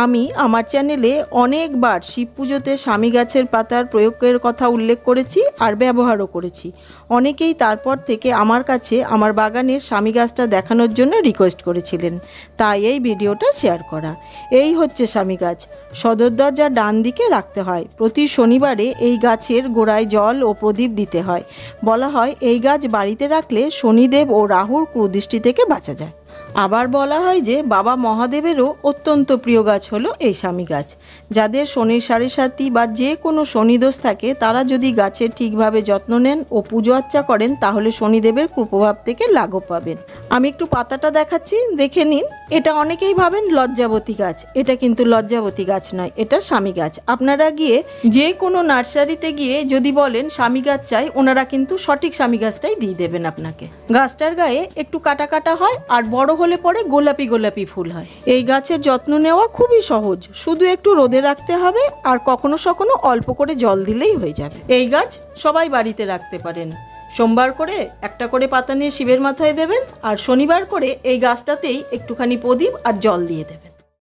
আমি আমার চ্যানেলে অনেকবার শিব পুজোতে স্বামী গাছের পাতার প্রয়োগের কথা উল্লেখ করেছি আর ব্যবহারও করেছি। অনেকেই তারপর থেকে আমার কাছে আমার বাগানের স্বামী গাছটা দেখানোর জন্য রিকোয়েস্ট করেছিলেন, তাই এই ভিডিওটা শেয়ার করা। এই হচ্ছে স্বামী গাছ। সদর দরজার ডান দিকে রাখতে হয়। প্রতি শনিবারে এই গাছের গোড়ায় জল ও প্রদীপ দিতে হয়। বলা হয় এই গাছ বাড়িতে রাখলে শনিদেব ও রাহুর কুদৃষ্টি থেকে বাঁচা যায়। আবার বলা হয় যে বাবা মহাদেবেরও অত্যন্ত প্রিয় গাছ হলো এই স্বামী গাছ। যাদের শনির সাড়ে সাতি বা যে কোনো শনিদোষ থাকে তারা যদি গাছের ঠিকভাবে যত্ন নেন ও পুজো আর্চা করেন তাহলে শনিদেবের কুপ্রভাব থেকে লাঘব পাবেন। আমি একটু পাতাটা দেখাচ্ছি, দেখে নিন। এটা অনেকেই ভাবেন লজ্জাবতী গাছ, এটা কিন্তু লজ্জাবতী গাছ নয়, এটা স্বামী গাছ। আপনারা গিয়ে যে কোনো নার্সারিতে গিয়ে যদি বলেন স্বামী গাছ চাই, ওনারা কিন্তু সঠিক স্বামী গাছটাই দিয়ে দেবেন আপনাকে। গাছটার গায়ে একটু কাটা কাটা হয় আর বড় হলে পরে গোলাপি গোলাপি ফুল হয়। এই গাছের যত্ন নেওয়া খুবই সহজ, শুধু একটু রোদে রাখতে হবে আর কখনো কখনো অল্প করে জল দিলেই হয়ে যাবে। এই গাছ সবাই বাড়িতে রাখতে পারেন। সোমবার করে একটা করে পাতা নিয়ে শিবের মাথায় দেবেন আর শনিবার করে এই গাছটাতেই একটুখানি প্রদীপ আর জল দিয়ে দেবেন।